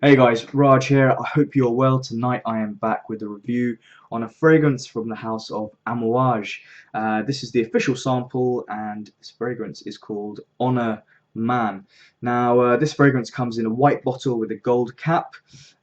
Hey guys, Raj here. I hope you're well. Tonight I am back with a review on a fragrance from the house of Amouage. This is the official sample and this fragrance is called Honor Man. Now this fragrance comes in a white bottle with a gold cap,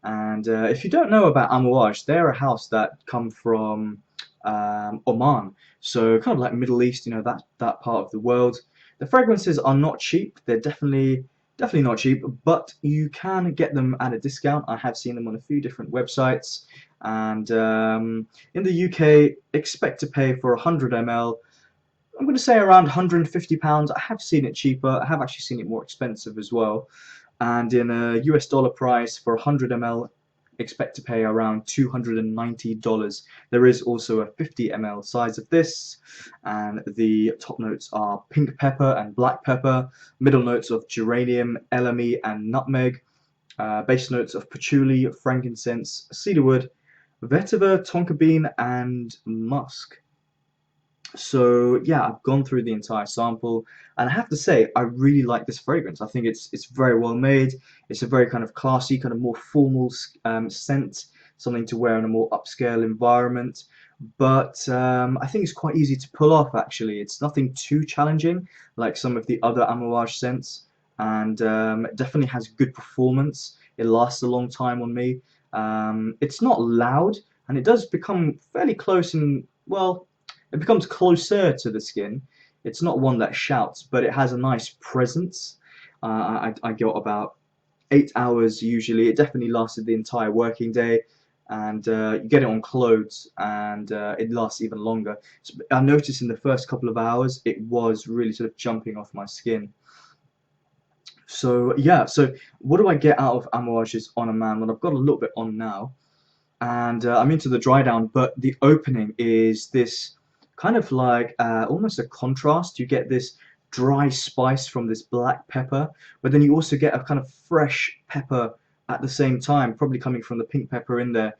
and if you don't know about Amouage, they're a house that come from Oman, so kind of like Middle East, that part of the world. The fragrances are not cheap. They're definitely not cheap, but you can get them at a discount. I have seen them on a few different websites, and in the UK, expect to pay for 100 ml. I'm going to say around £150. I have seen it cheaper. I have actually seen it more expensive as well. And in a US dollar price for 100 ml, expect to pay around $290. There is also a 50 ml size of this, and the top notes are pink pepper and black pepper, middle notes of geranium, elemi, and nutmeg, base notes of patchouli, frankincense, cedarwood, vetiver, tonka bean, and musk. So yeah, I've gone through the entire sample, and I have to say I really like this fragrance. I think it's very well made. It's a very kind of classy, kind of more formal scent, something to wear in a more upscale environment. But I think it's quite easy to pull off. Actually, it's nothing too challenging like some of the other Amouage scents, and it definitely has good performance. It lasts a long time on me. It's not loud, and it does become fairly close and well, it becomes closer to the skin. It's not one that shouts, but it has a nice presence. I got about 8 hours usually. It definitely lasted the entire working day, and you get it on clothes, and it lasts even longer. So I noticed in the first couple of hours, it was really sort of jumping off my skin. So yeah, so what do I get out of Amouage's On a Man? Well, I've got a little bit on now, and I'm into the dry down, but the opening is this kind of like almost a contrast. You get this dry spice from this black pepper, but then you also get a kind of fresh pepper at the same time, probably coming from the pink pepper in there.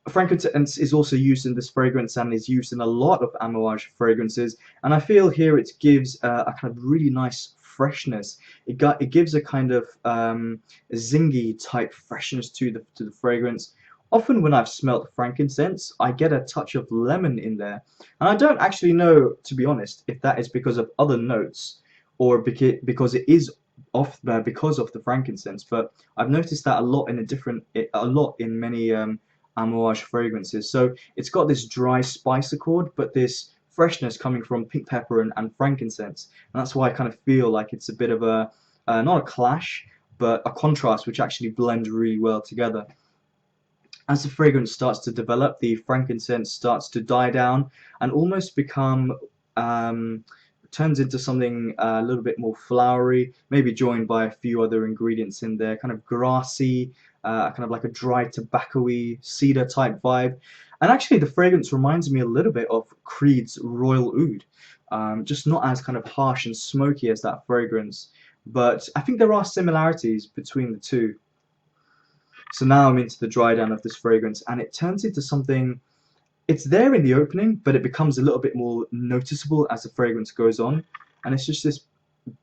Frankincense is also used in this fragrance and is used in a lot of Amouage fragrances, and I feel here it gives a kind of really nice freshness. It gives a kind of zingy type freshness to the fragrance. Often when I've smelt frankincense, I get a touch of lemon in there, and I don't actually know, to be honest, if that is because of other notes or because it is because of the frankincense. But I've noticed that a lot in many Amouage fragrances. So it's got this dry spice accord, but this freshness coming from pink pepper and frankincense, and that's why I kind of feel like it's a bit of a not a clash, but a contrast which actually blend really well together. As the fragrance starts to develop, the frankincense starts to die down and almost become turns into something a little bit more flowery, maybe joined by a few other ingredients in there, kind of grassy, kind of like a dry tobacco-y cedar type vibe. And actually, the fragrance reminds me a little bit of Creed's Royal Oud, just not as kind of harsh and smoky as that fragrance. But I think there are similarities between the two. So now I'm into the dry down of this fragrance, and it turns into something. It's there in the opening, but it becomes a little bit more noticeable as the fragrance goes on, and it's just this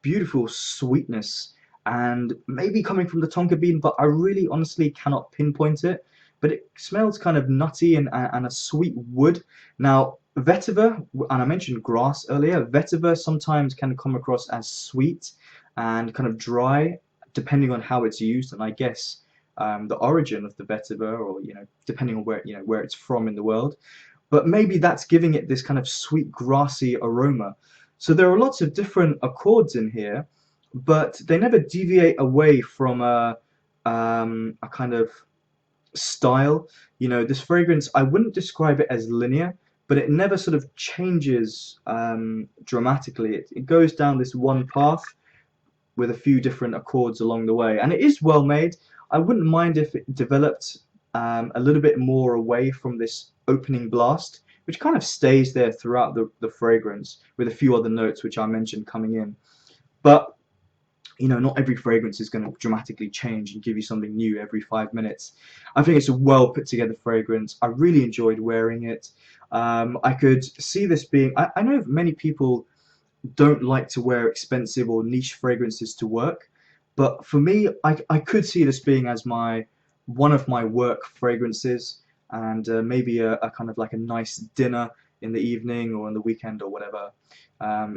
beautiful sweetness, and maybe coming from the tonka bean, but I really honestly cannot pinpoint it. But it smells kind of nutty and a sweet wood. Now, vetiver, and I mentioned grass earlier, vetiver sometimes can come across as sweet and kind of dry, depending on how it's used, and I guess the origin of the vetiver, or depending on where it's from in the world. But maybe that's giving it this kind of sweet grassy aroma. So there are lots of different accords in here, but they never deviate away from a kind of style. This fragrance, I wouldn't describe it as linear, but it never sort of changes dramatically. It goes down this one path with a few different accords along the way, and it is well made. I wouldn't mind if it developed a little bit more away from this opening blast, which kind of stays there throughout the fragrance, with a few other notes which I mentioned coming in. But not every fragrance is going to dramatically change and give you something new every 5 minutes. I think it's a well put together fragrance. I really enjoyed wearing it. I could see this being. I know many people don't like to wear expensive or niche fragrances to work, But for me, I could see this being as one of my work fragrances, and maybe a kind of like a nice dinner in the evening or on the weekend or whatever.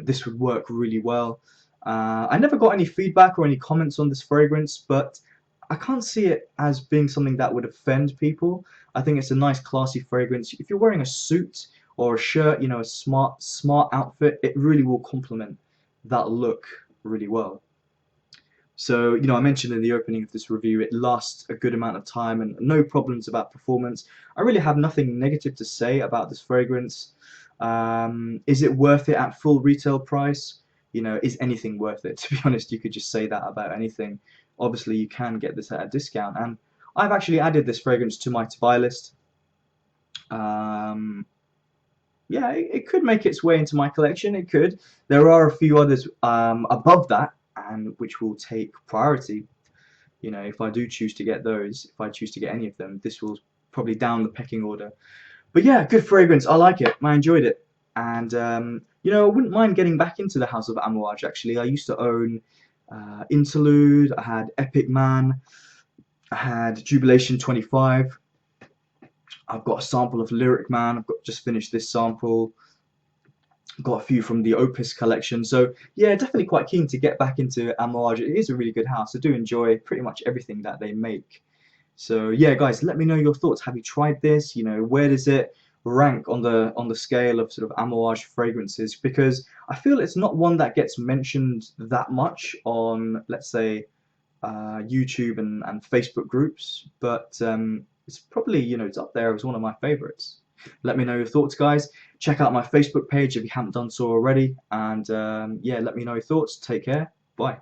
This would work really well. I never got any feedback or any comments on this fragrance, but I can't see it as being something that would offend people. I think it's a nice, classy fragrance. If you're wearing a suit or a shirt, you know, a smart outfit, it really will complement that look really well. So, I mentioned in the opening of this review, it lasts a good amount of time and no problems about performance. I really have nothing negative to say about this fragrance. Is it worth it at full retail price? Is anything worth it? To be honest, you could just say that about anything. Obviously, you can get this at a discount, and I've actually added this fragrance to my to buy list. Um, yeah, it could make its way into my collection. It could. There are a few others above that, and which will take priority. If I do choose to get those, if I choose to get any of them, this will probably down the pecking order. But yeah, good fragrance. I like it. I enjoyed it, and I wouldn't mind getting back into the House of Amouage. Actually, I used to own Interlude. I had Epic Man. I had Jubilation 25. I've got a sample of Lyric Man. I've just finished this sample. Got a few from the Opus collection. So yeah, definitely quite keen to get back into Amouage. It is a really good house. I do enjoy pretty much everything that they make. So yeah, guys, let me know your thoughts. Have you tried this? Where does it rank on the scale of sort of Amouage fragrances? Because I feel it's not one that gets mentioned that much on, let's say, YouTube and Facebook groups, but it's probably, it's up there as one of my favorites. Let me know your thoughts, guys. Check out my Facebook page if you haven't done so already, and yeah, let me know your thoughts. Take care. Bye.